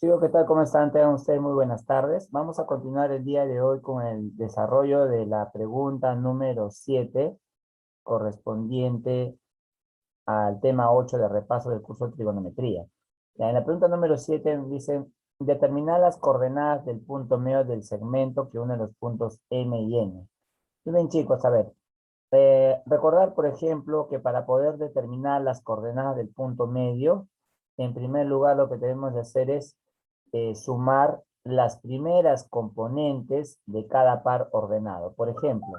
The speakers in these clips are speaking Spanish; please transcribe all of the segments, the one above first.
Chicos, ¿qué tal? ¿Cómo están? Tengan ustedes muy buenas tardes. Vamos a continuar el día de hoy con el desarrollo de la pregunta número 7, correspondiente al tema 8 de repaso del curso de trigonometría. Ya, en la pregunta número 7 dice, determinar las coordenadas del punto medio del segmento que une los puntos M y N. Muy bien, chicos, a ver. Recordar, por ejemplo, que para poder determinar las coordenadas del punto medio, en primer lugar lo que tenemos de hacer es sumar las primeras componentes de cada par ordenado. Por ejemplo,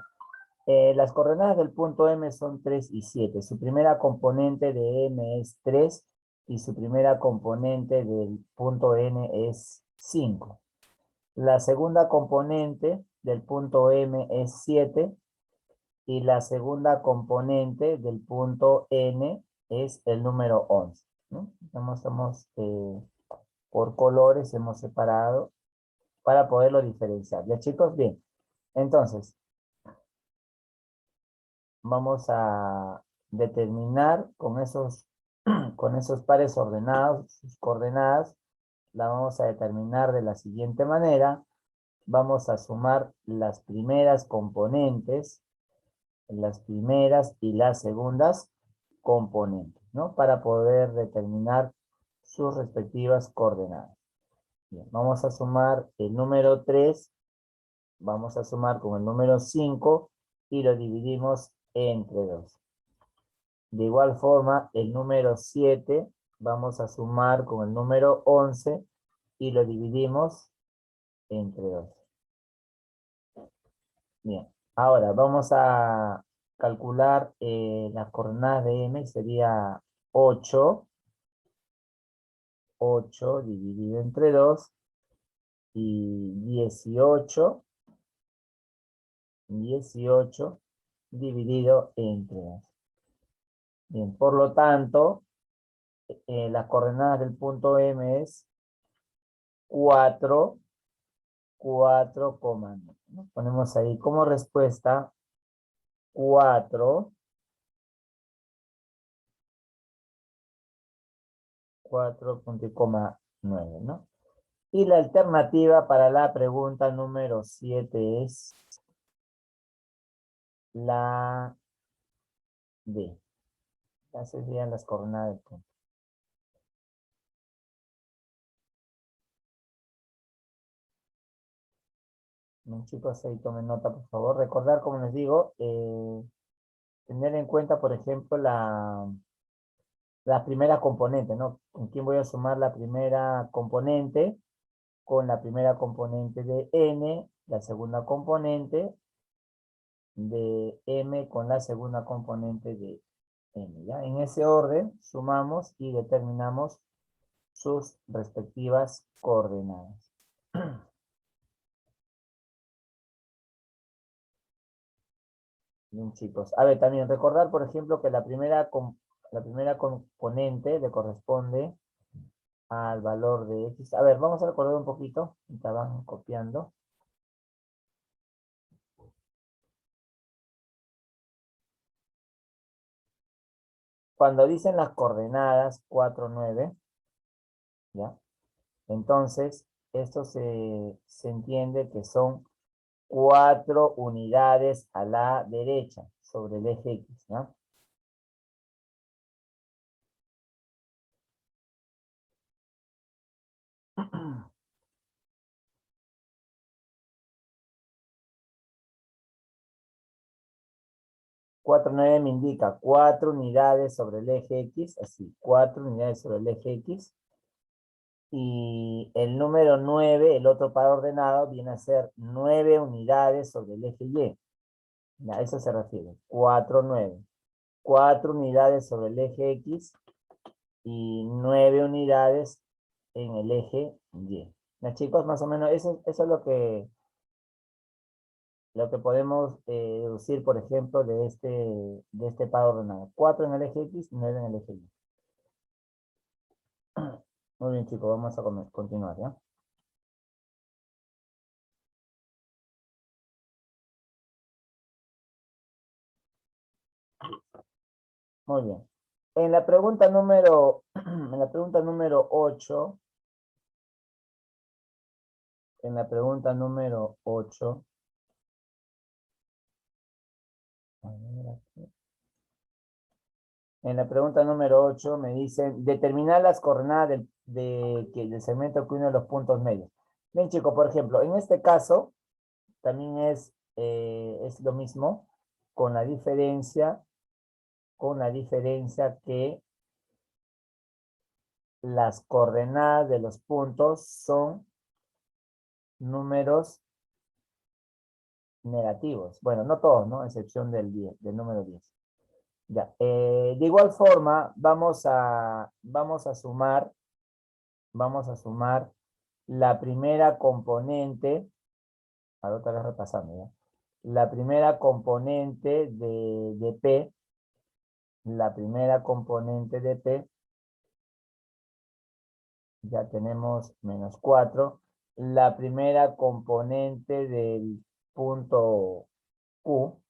las coordenadas del punto M son 3 y 7. Su primera componente de M es 3 y su primera componente del punto N es 5. La segunda componente del punto M es 7 y la segunda componente del punto N es el número 11, ¿no? Por colores hemos separado para poderlo diferenciar. ¿Ya, chicos? Bien. Entonces, vamos a determinar con esos pares ordenados, sus coordenadas, la vamos a determinar de la siguiente manera. Vamos a sumar las primeras componentes, las primeras y las segundas componentes, ¿no? Para poder determinar sus respectivas coordenadas. Bien, vamos a sumar el número 3, vamos a sumar con el número 5 y lo dividimos entre 2. De igual forma, el número 7 vamos a sumar con el número 11 y lo dividimos entre 2. Bien, ahora vamos a calcular las coordenadas de M, sería 8 dividido entre 2 y 18 dividido entre 2. Bien, por lo tanto, las coordenadas del punto M es 4, 4,9, ¿no? Ponemos ahí como respuesta 4, 4,9, ¿no? Y la alternativa para la pregunta número 7 es la D. Esas serían las coordenadas del punto. Bien, chicos, ahí tomen nota, por favor. Recordar, como les digo, tener en cuenta, por ejemplo, la primera componente, ¿no? ¿Con quién voy a sumar la primera componente? Con la primera componente de N, la segunda componente de M con la segunda componente de N, ¿ya? En ese orden sumamos y determinamos sus respectivas coordenadas. Bien, chicos. A ver, también recordar, por ejemplo, que la primera componente le corresponde al valor de X. A ver, vamos a recordar un poquito. Estaban copiando. Cuando dicen las coordenadas 4, 9, ¿ya? Entonces, esto se entiende que son 4 unidades a la derecha sobre el eje X, ¿no? Cuatro nueve me indica 4 unidades sobre el eje X, así, 4 unidades sobre el eje X. Y el número 9, el otro par ordenado, viene a ser 9 unidades sobre el eje Y. A eso se refiere, 4 9. 4 unidades sobre el eje X y 9 unidades en el eje Y. ¿Ya, chicos? Más o menos, eso es lo que podemos deducir, por ejemplo, de este par ordenado. 4 en el eje X, 9 en el eje Y. Muy bien, chicos, vamos a continuar, ¿ya? Muy bien. En la pregunta número 8, en la pregunta número 8. A ver aquí. En la pregunta número 8 me dicen, determinar las coordenadas del segmento que une los puntos medios. Bien, chicos, por ejemplo, en este caso también es lo mismo, con la diferencia que las coordenadas de los puntos son números negativos. Bueno, no todos, ¿no? A excepción del 10, del número 10. Ya. De igual forma, vamos a sumar la primera componente, ahora otra vez repasando, ¿ya? La primera componente de P, la primera componente de P, ya tenemos menos 4. La primera componente del punto Q,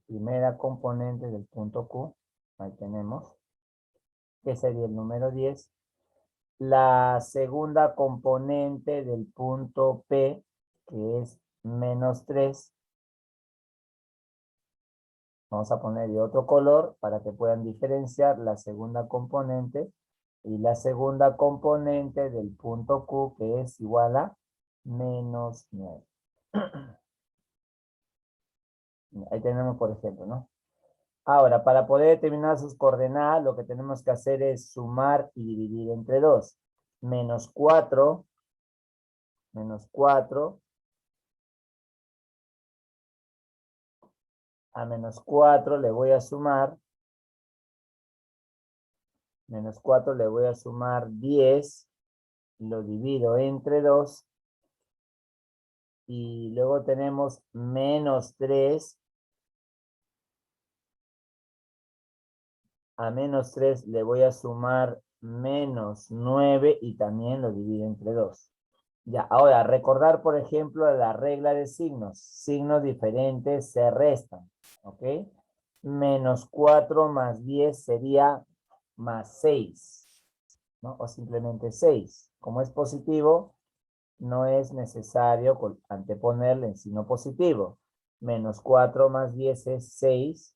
primera componente del punto Q, ahí tenemos, que sería el número 10. La segunda componente del punto P, que es menos 3. Vamos a poner de otro color para que puedan diferenciar la segunda componente. Y la segunda componente del punto Q, que es igual a menos 9. Ahí tenemos, por ejemplo, ¿no? Ahora, para poder determinar sus coordenadas, lo que tenemos que hacer es sumar y dividir entre 2. Menos 4, a menos 4 le voy a sumar, menos 4 le voy a sumar 10, lo divido entre 2, y luego tenemos menos 3, a menos 3 le voy a sumar menos 9 y también lo divido entre 2. Ya, ahora recordar, por ejemplo, la regla de signos. Signos diferentes se restan, ¿ok? Menos 4 más 10 sería más 6, ¿no? O simplemente 6. Como es positivo, no es necesario anteponerle en signo positivo. Menos 4 más 10 es 6.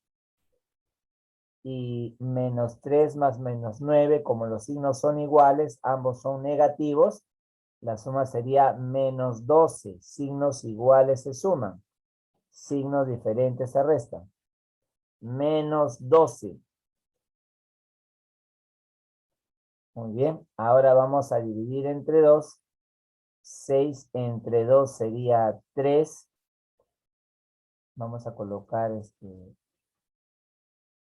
Y menos 3 más menos 9, como los signos son iguales, ambos son negativos, la suma sería menos 12. Signos iguales se suman. Signos diferentes se restan. Menos 12. Muy bien. Ahora vamos a dividir entre 2. 6 entre 2 sería 3. Vamos a colocar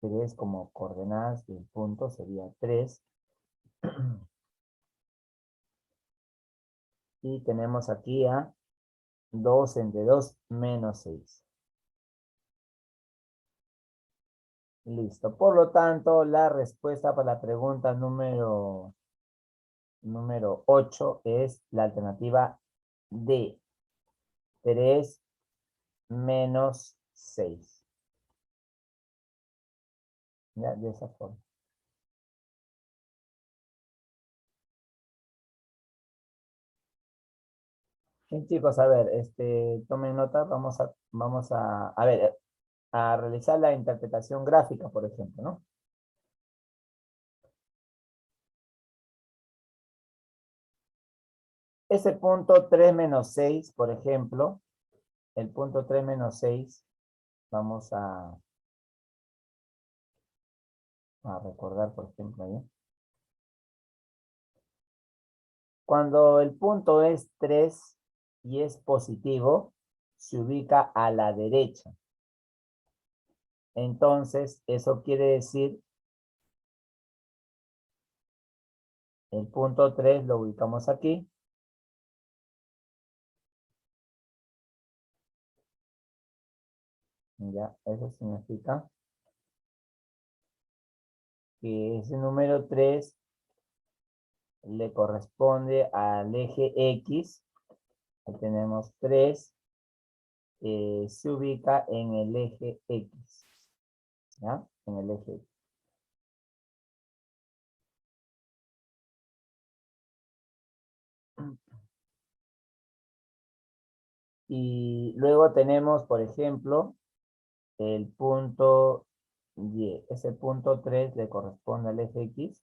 3 como coordenadas del punto. Sería 3. Y tenemos aquí a 2 entre 2 menos 6. Listo. Por lo tanto, la respuesta para la pregunta número 8 es la alternativa D. 3 menos 6. Ya, de esa forma. Bien, chicos, a ver, tomen nota, a ver, a realizar la interpretación gráfica, por ejemplo, ¿no? Ese punto 3 menos 6, por ejemplo, el punto 3 menos 6, vamos a recordar, por ejemplo, ahí. Cuando el punto es 3 y es positivo, se ubica a la derecha. Entonces, eso quiere decir, el punto 3 lo ubicamos aquí. Ya, eso significa que ese número 3 le corresponde al eje X. Ahí tenemos 3. Se ubica en el eje X. ¿Ya? En el eje X. Y luego tenemos, por ejemplo, el punto Y. Ese punto 3 le corresponde al eje X.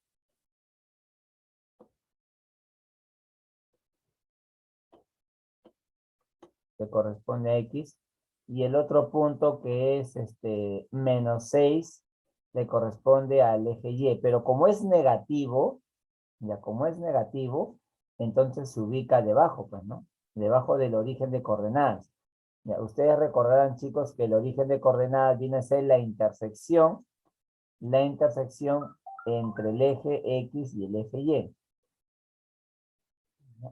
Le corresponde a X. Y el otro punto que es menos 6 le corresponde al eje Y. Pero como es negativo, ya como es negativo, entonces se ubica debajo, pues, ¿no? Debajo del origen de coordenadas. Ya, ustedes recordarán, chicos, que el origen de coordenadas viene a ser la intersección entre el eje X y el eje Y.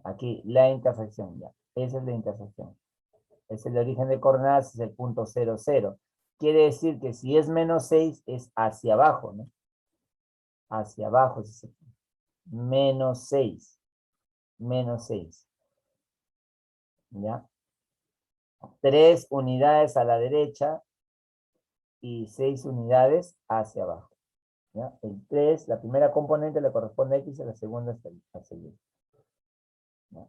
Aquí, la intersección, ya. Esa es la intersección. Es el origen de coordenadas, es el punto 0, 0. Quiere decir que si es menos 6, es hacia abajo, ¿no? Hacia abajo es ese punto. Menos 6. Menos 6. ¿Ya? 3 unidades a la derecha y 6 unidades hacia abajo. ¿Ya? El 3, la primera componente le corresponde a X y la segunda es a Y. ¿Ya?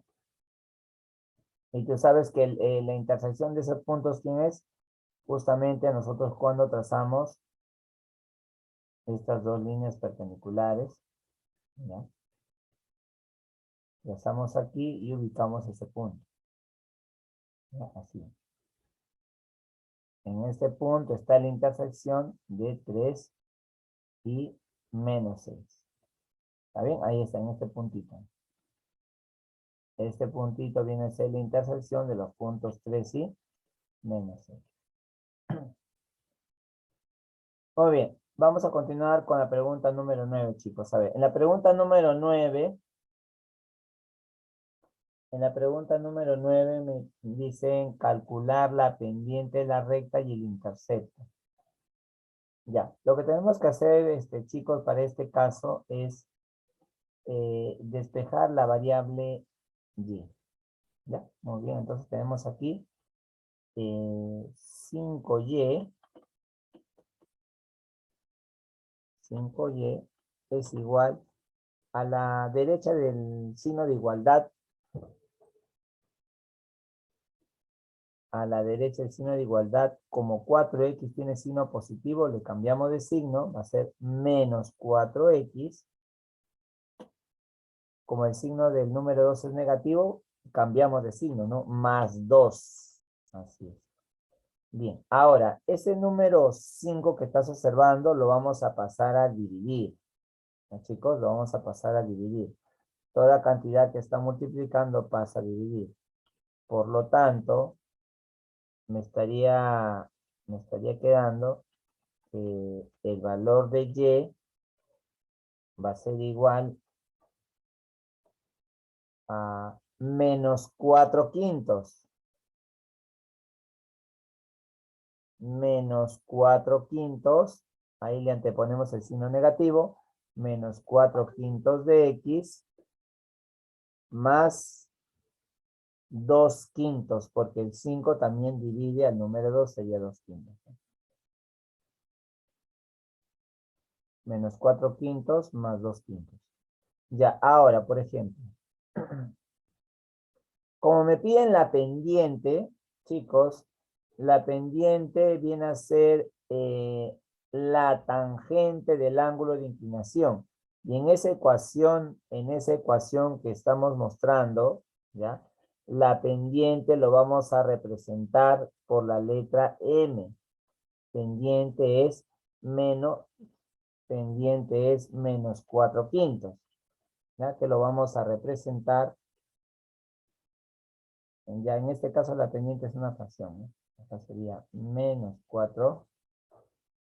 Y tú sabes que la intersección de esos puntos, ¿quién es? Justamente nosotros cuando trazamos estas dos líneas perpendiculares, ¿ya? Trazamos aquí y ubicamos ese punto. ¿Ya? Así. En este punto está la intersección de 3 y menos 6. ¿Está bien? Ahí está, en este puntito. Este puntito viene a ser la intersección de los puntos 3 y menos 6. Muy bien, vamos a continuar con la pregunta número 9, chicos. A ver, en la pregunta número 9, me dicen calcular la pendiente de la recta y el intercepto. Ya, lo que tenemos que hacer, chicos, para este caso es despejar la variable y. Ya, muy bien, entonces tenemos aquí 5y 5y es igual a la derecha del signo de igualdad. A la derecha el signo de igualdad, como 4x tiene signo positivo, le cambiamos de signo, va a ser menos 4x. Como el signo del número 2 es negativo, cambiamos de signo, ¿no? Más 2. Así es. Bien, ahora, ese número 5 que estás observando lo vamos a pasar a dividir. ¿No, chicos? Lo vamos a pasar a dividir. Toda cantidad que está multiplicando pasa a dividir. Por lo tanto, me estaría quedando que el valor de y va a ser igual a menos 4 quintos. Menos 4 quintos. Ahí le anteponemos el signo negativo. Menos 4 quintos de x más 2 quintos, porque el 5 también divide al número 2, sería 2 quintos. Menos 4 quintos más 2 quintos. Ya, ahora, por ejemplo, como me piden la pendiente, chicos, la pendiente viene a ser la tangente del ángulo de inclinación. Y en esa ecuación que estamos mostrando, ¿ya? La pendiente lo vamos a representar por la letra M. Pendiente es menos, menos 4 quintos, ¿ya? Que lo vamos a representar. Ya en este caso la pendiente es una fracción, ¿no? Acá sería menos 4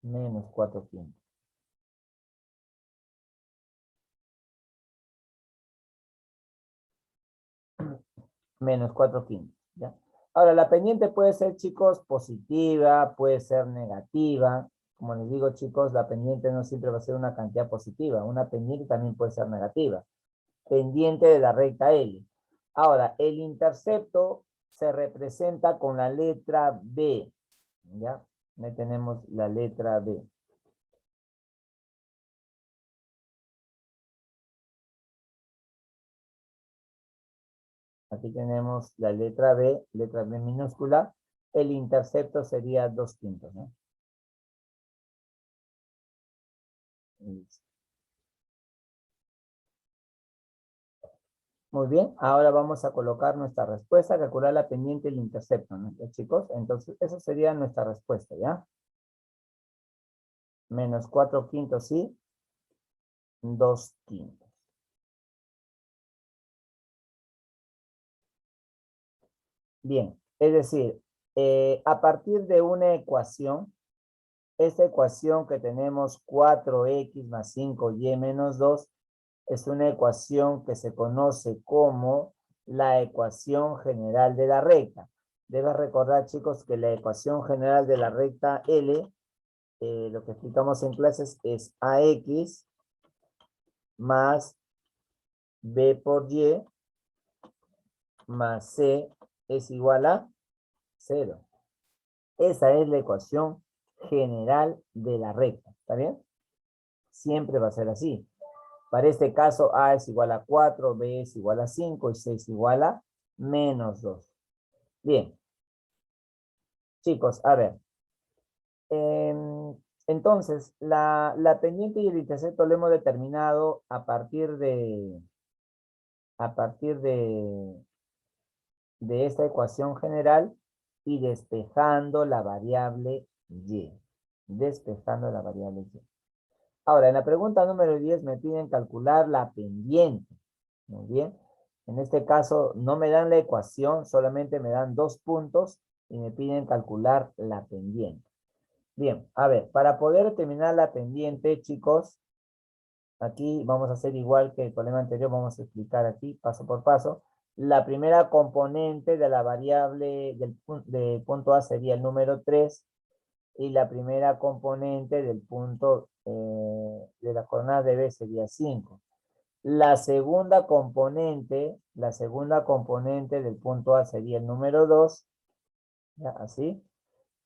quintos. Menos 4 quintos, ¿ya? Ahora, la pendiente puede ser, chicos, positiva, puede ser negativa. Como les digo, chicos, la pendiente no siempre va a ser una cantidad positiva. Una pendiente también puede ser negativa. Pendiente de la recta L. Ahora, el intercepto se representa con la letra B, ¿ya? Ahí tenemos la letra B. Aquí tenemos la letra B minúscula. El intercepto sería 2 quintos, ¿no? Listo. Muy bien, ahora vamos a colocar nuestra respuesta, calcular la pendiente y el intercepto, ¿no, ya, chicos? Entonces, esa sería nuestra respuesta, ¿ya? Menos 4 quintos y 2 quintos. Bien, es decir, a partir de una ecuación, esta ecuación que tenemos 4x más 5y menos 2 es una ecuación que se conoce como la ecuación general de la recta. Debes recordar, chicos, que la ecuación general de la recta L, lo que explicamos en clases, es AX más B por Y más C es igual a 0. Esa es la ecuación general de la recta. ¿Está bien? Siempre va a ser así. Para este caso, A es igual a 4, B es igual a 5 y C es igual a menos 2. Bien. Chicos, a ver. Entonces, la pendiente y el intercepto lo hemos determinado a partir de esta ecuación general y despejando la variable y. Despejando la variable y. Ahora, en la pregunta número 10 me piden calcular la pendiente. Muy bien. En este caso no me dan la ecuación, solamente me dan 2 puntos y me piden calcular la pendiente. Bien, a ver, para poder determinar la pendiente, chicos, aquí vamos a hacer igual que el problema anterior, vamos a explicar aquí paso por paso. La primera componente de la variable del punto A sería el número 3 y la primera componente del punto de la coordenada de B sería 5. La segunda componente del punto A sería el número 2, ¿ya? Así.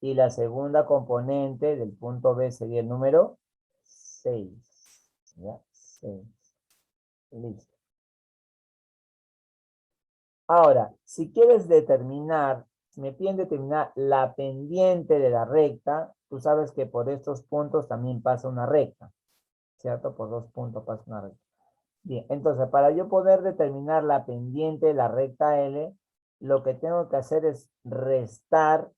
Y la segunda componente del punto B sería el número 6. ¿Ya? 6. Listo. Ahora, si quieres determinar, si me piden determinar la pendiente de la recta, tú sabes que por estos puntos también pasa una recta, ¿cierto? Por 2 puntos pasa una recta. Bien, entonces para yo poder determinar la pendiente de la recta L, lo que tengo que hacer es restar,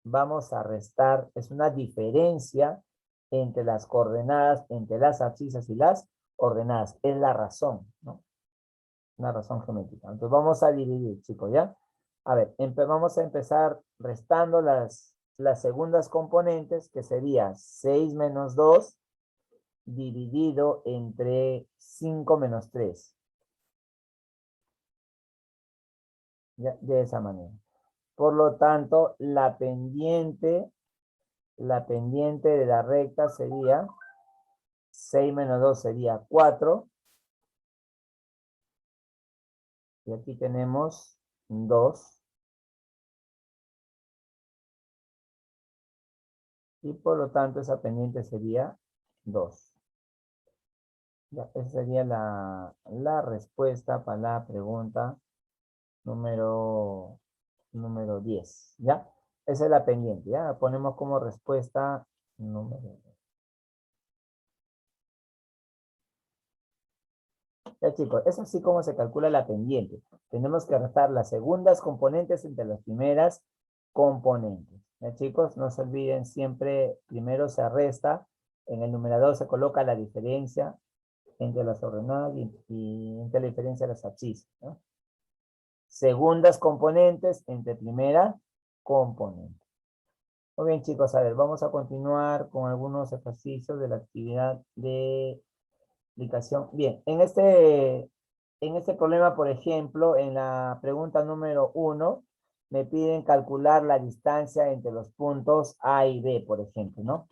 vamos a restar, es una diferencia entre las coordenadas, entre las abscisas y las ordenadas. Es la razón, ¿no? Una razón geométrica. Entonces vamos a dividir, chicos, ¿ya? A ver, vamos a empezar restando las segundas componentes, que sería 6 menos 2 dividido entre 5 menos 3. ¿Ya? De esa manera. Por lo tanto, la pendiente de la recta sería 6 menos 2 sería 4. Y aquí tenemos 2. Y por lo tanto, esa pendiente sería 2. Ya, esa sería la respuesta para la pregunta número 10. ¿Ya? Esa es la pendiente. ¿Ya? La ponemos como respuesta número 10. Ya, chicos, es así como se calcula la pendiente. Tenemos que restar las segundas componentes entre las primeras componentes. Ya, chicos, no se olviden siempre, primero se resta, en el numerador se coloca la diferencia entre las ordenadas y entre la diferencia de las abscisas, ¿no? Segundas componentes entre primera componente. Muy bien, chicos, a ver, vamos a continuar con algunos ejercicios de la actividad de aplicación. Bien, en este problema, por ejemplo, en la pregunta número 1, me piden calcular la distancia entre los puntos A y B, por ejemplo, ¿no?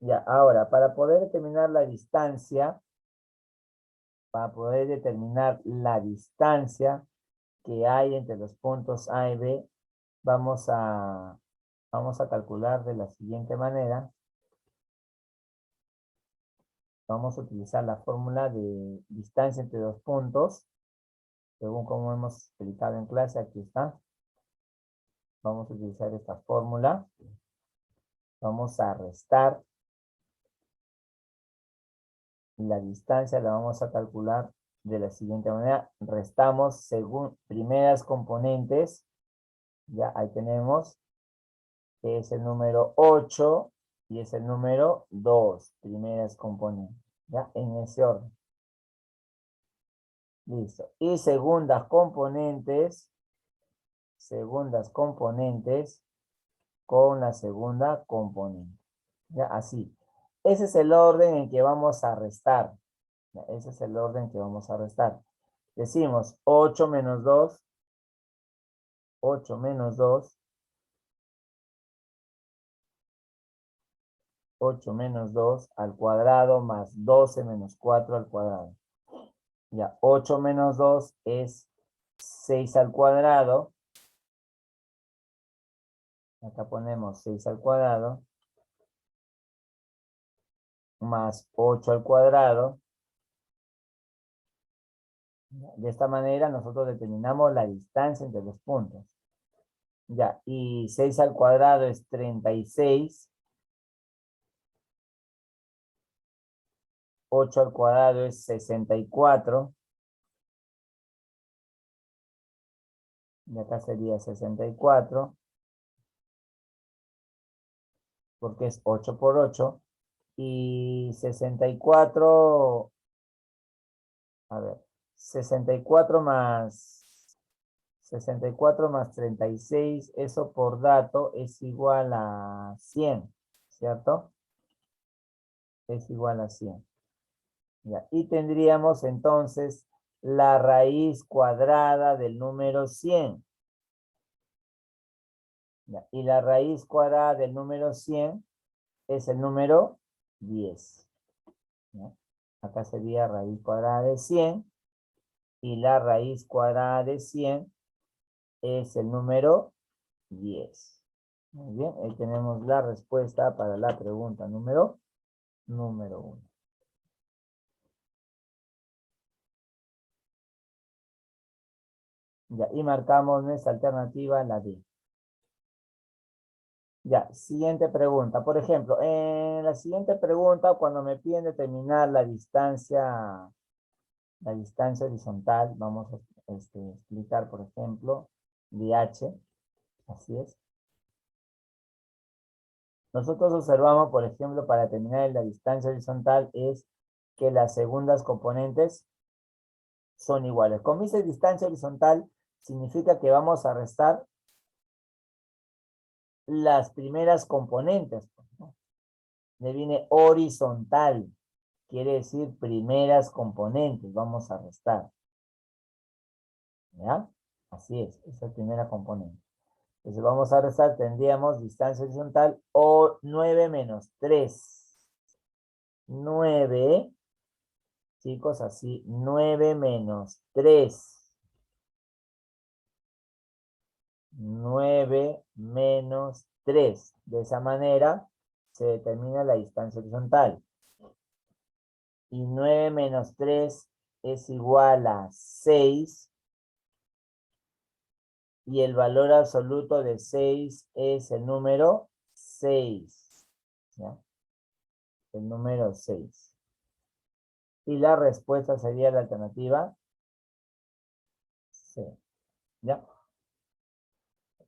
Ya, ahora, para poder determinar la distancia que hay entre los puntos A y B, vamos a calcular de la siguiente manera. Vamos a utilizar la fórmula de distancia entre dos puntos. Según como hemos explicado en clase, aquí está. Vamos a utilizar esta fórmula. Vamos a restar. La distancia la vamos a calcular de la siguiente manera. Restamos según primeras componentes. Ya ahí tenemos. Que es el número 8 y es el número 2. Primeras componentes. Ya en ese orden. Listo. Y segundas componentes con la segunda componente. Ya, así. Ese es el orden en que vamos a restar. Ya, ese es el orden que vamos a restar. Decimos 8 menos 2. 8 menos 2. 8 menos 2 al cuadrado más 12 menos 4 al cuadrado. Ya, 8 menos 2 es 6 al cuadrado. Acá ponemos 6 al cuadrado. Más 8 al cuadrado. De esta manera nosotros determinamos la distancia entre los puntos. Ya, y 6 al cuadrado es 36. 8 al cuadrado es 64. Y acá sería 64. Porque es 8 por 8. Y 64, a ver, 64 más 36, eso por dato es igual a 100, ¿cierto? Es igual a 100. Ya. Y tendríamos entonces la raíz cuadrada del número 100. Ya. Y la raíz cuadrada del número 100 es el número 10. ¿Ya? Acá sería raíz cuadrada de 100 y la raíz cuadrada de 100 es el número 10. Muy bien, ahí tenemos la respuesta para la pregunta número 1. Ya, y marcamos nuestra alternativa, la D. Ya, siguiente pregunta. Por ejemplo, en la siguiente pregunta, cuando me piden determinar la distancia horizontal, vamos a explicar, por ejemplo, DH, así es. Nosotros observamos, por ejemplo, para determinar la distancia horizontal, es que las segundas componentes son iguales. Con mi distancia horizontal, significa que vamos a restar las primeras componentes, ¿no? Le viene horizontal. Quiere decir primeras componentes. Vamos a restar. ¿Ya? Así es. Esa es la primera componente. Entonces vamos a restar. Tendríamos distancia horizontal o 9 menos 3. 9. Chicos, así. 9 menos 3. 9 menos 3. De esa manera se determina la distancia horizontal. Y 9 menos 3 es igual a 6. Y el valor absoluto de 6 es el número 6. ¿Ya? El número 6. Y la respuesta sería la alternativa C. ¿Ya?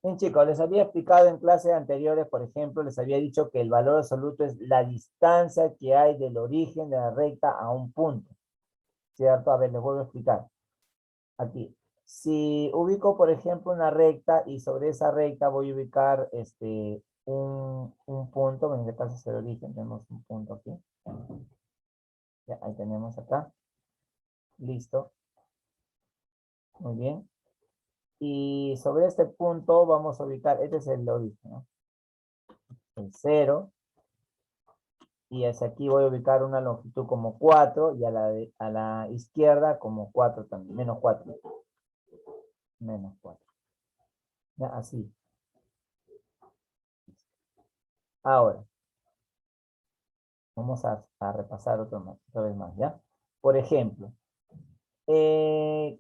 Bien, chicos, les había explicado en clases anteriores, por ejemplo, les había dicho que el valor absoluto es la distancia que hay del origen de la recta a un punto. ¿Cierto? A ver, les vuelvo a explicar. Aquí. Si ubico, por ejemplo, una recta y sobre esa recta voy a ubicar un punto, en este caso es el origen, tenemos un punto aquí. Ya, ahí tenemos acá. Listo. Muy bien. Y sobre este punto vamos a ubicar, este es el origen, ¿no? El 0. Y hacia aquí voy a ubicar una longitud como 4 y a la izquierda como 4 también, menos 4. Menos 4. Ya, así. Ahora, vamos a repasar otra vez más, ¿ya? Por ejemplo,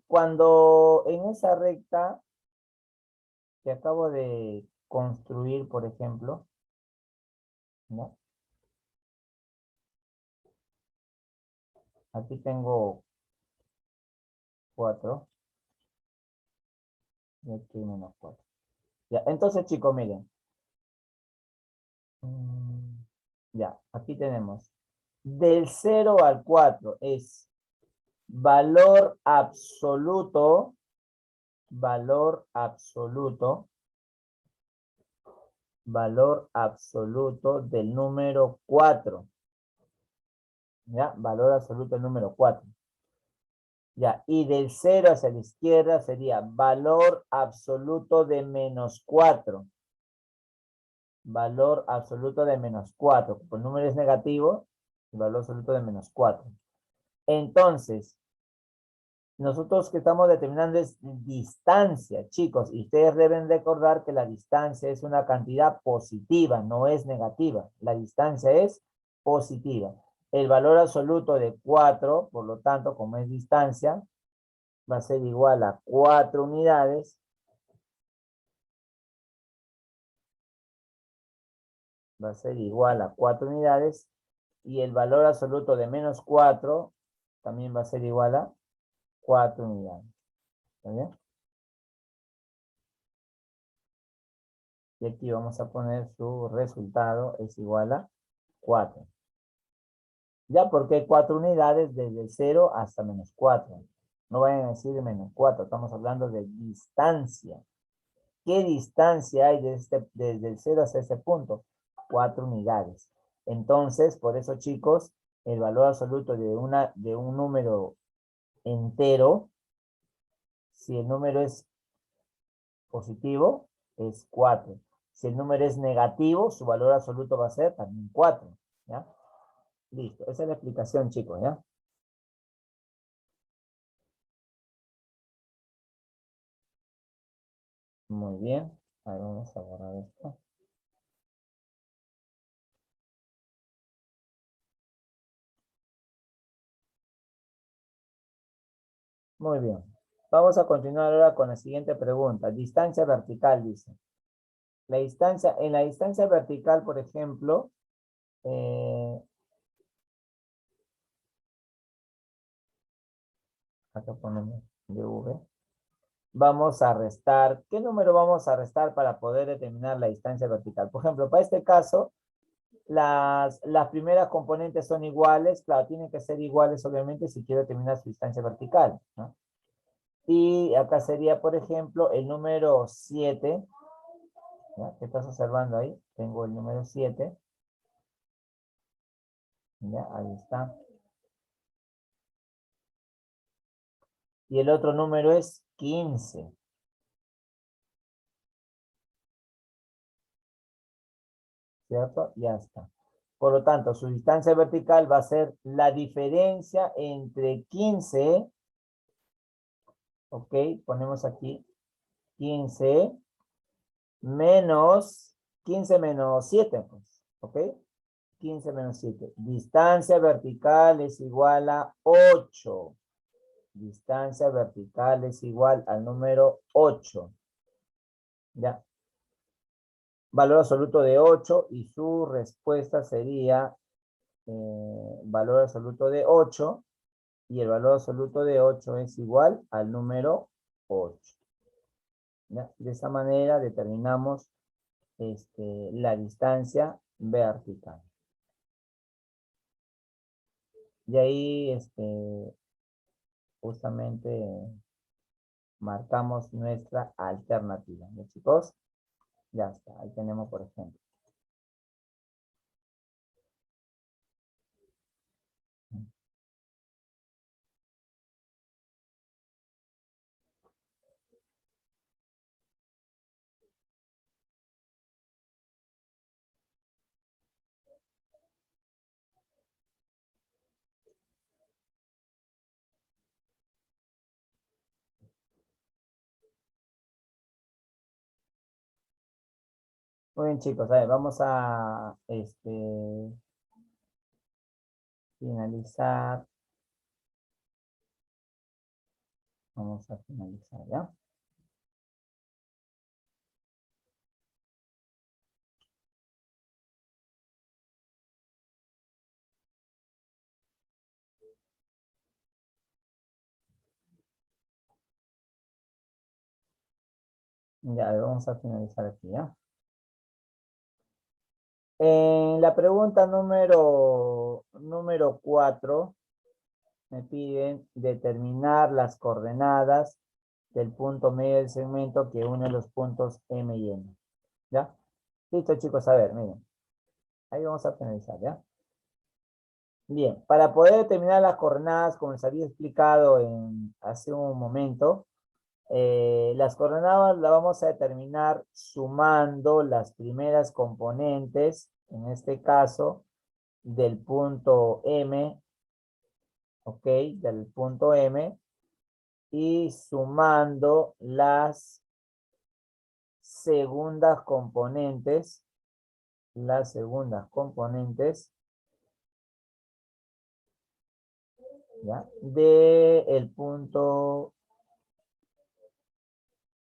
Cuando en esa recta que acabo de construir, por ejemplo, ¿no? Aquí tengo 4 y aquí menos 4. Ya, entonces chicos, miren. Mm, Ya, aquí tenemos. Del 0 al 4 es valor absoluto, valor absoluto, valor absoluto del número 4. ¿Ya? Valor absoluto del número 4. Ya, y del 0 hacia la izquierda sería valor absoluto de menos 4. Valor absoluto de menos 4. Como el número es negativo, el valor absoluto de menos 4. Entonces, nosotros que estamos determinando es distancia, chicos, y ustedes deben recordar que la distancia es una cantidad positiva, no es negativa. La distancia es positiva. El valor absoluto de 4, por lo tanto, como es distancia, va a ser igual a 4 unidades. Va a ser igual a 4 unidades. Y el valor absoluto de menos 4 también va a ser igual a 4 unidades. ¿Está bien? Y aquí vamos a poner su resultado es igual a 4. Ya, porque 4 unidades desde 0 hasta menos 4. No vayan a decir menos 4, estamos hablando de distancia. ¿Qué distancia hay desde el 0 hasta ese punto? 4 unidades. Entonces, por eso, chicos, el valor absoluto de un número entero, si el número es positivo, es 4. Si el número es negativo, su valor absoluto va a ser también 4. ¿Ya? Listo. Esa es la explicación, chicos, ¿ya? Muy bien. Ahí vamos a borrar esto. Muy bien. Vamos a continuar ahora con la siguiente pregunta. Distancia vertical, dice. En la distancia vertical, por ejemplo, eh, acá ponemos dv. Vamos a restar. ¿Qué número vamos a restar para poder determinar la distancia vertical? Por ejemplo, para este caso, las primeras componentes son iguales. Claro, tienen que ser iguales, obviamente, si quiero determinar su distancia vertical, ¿no? Y acá sería, por ejemplo, el número 7. ¿Ya? ¿Qué estás observando ahí? Tengo el número 7. ¿Ya? Ahí está. Y el otro número es 15. ¿Cierto? Ya está. Por lo tanto, su distancia vertical va a ser la diferencia entre 15, ok, ponemos aquí 15 menos 15 menos 7, pues, ok, 15 menos 7. Distancia vertical es igual a 8. Distancia vertical es igual al número 8. Ya. Valor absoluto de 8 y su respuesta sería valor absoluto de 8 y el valor absoluto de 8 es igual al número 8. ¿Ya? De esa manera determinamos la distancia vertical. Y ahí justamente marcamos nuestra alternativa. ¿Ya, chicos? Ya está, ahí tenemos por ejemplo. Muy bien, chicos, a ver, vamos a finalizar Vamos a finalizar, ¿ya? Ya, vamos a finalizar aquí, ¿ya? En la pregunta número 4, me piden determinar las coordenadas del punto medio del segmento que une los puntos M y N. ¿Ya? Listo, chicos, a ver, miren. Ahí vamos a finalizar, ¿ya? Bien, para poder determinar las coordenadas, como les había explicado hace un momento, las coordenadas las vamos a determinar sumando las primeras componentes, en este caso, del punto M, ¿ok? Del punto M, y sumando las segundas componentes, ¿ya? De el punto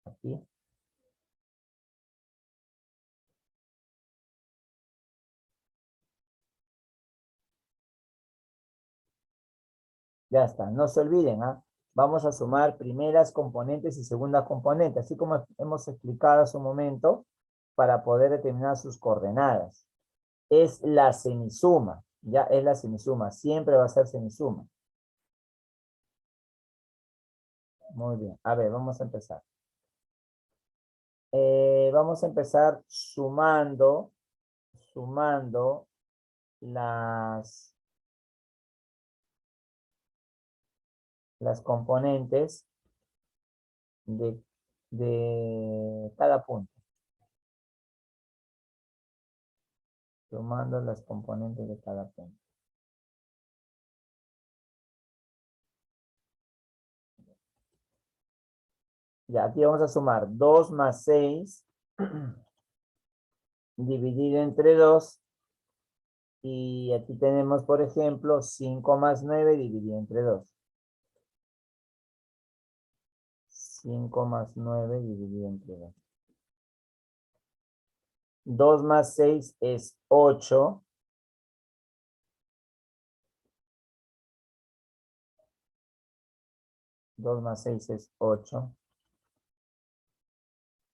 aquí. Ya está, no se olviden, ¿ah? Vamos a sumar primeras componentes y segundas componentes, así como hemos explicado hace un momento, para poder determinar sus coordenadas. Es la semisuma, ya es la semisuma, siempre va a ser semisuma. Muy bien, a ver, vamos a empezar. Vamos a empezar sumando las componentes de, de cada punto. Sumando las componentes de cada punto. Ya, aquí vamos a sumar 2 más 6 dividido entre 2. Y aquí tenemos, por ejemplo, 5 más 9 dividido entre 2. 5 más 9 dividido entre 2. 2 más 6 es 8. 2 más 6 es 8.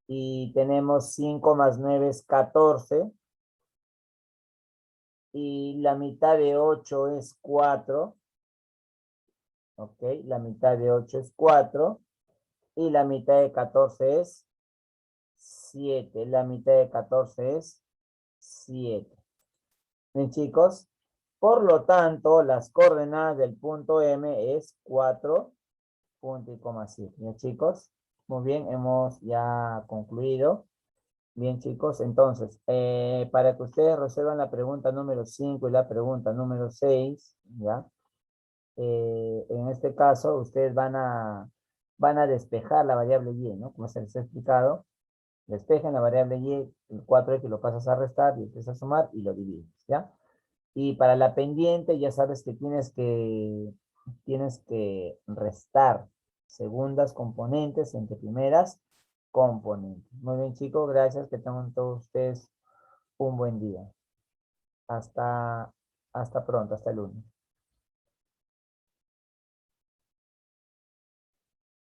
Y tenemos 5 más 9 es 14. Y la mitad de 8 es 4. Ok, la mitad de 8 es 4. Y la mitad de 14 es 7. La mitad de 14 es 7. Bien, chicos. Por lo tanto, las coordenadas del punto M es 4, punto y coma 7. ¿Ya, chicos? Muy bien, hemos ya concluido. Bien, chicos, entonces, para que ustedes resuelvan la pregunta número 5 y la pregunta número 6, ¿ya? En este caso, ustedes van a despejar la variable y, ¿no? Como se les ha explicado, despejan la variable y, el 4x lo pasas a restar y empiezas a sumar y lo divides, ¿ya? Y para la pendiente ya sabes que tienes que restar segundas componentes entre primeras componentes. Muy bien, chicos, gracias. Que tengan todos ustedes un buen día. Hasta pronto, hasta el lunes.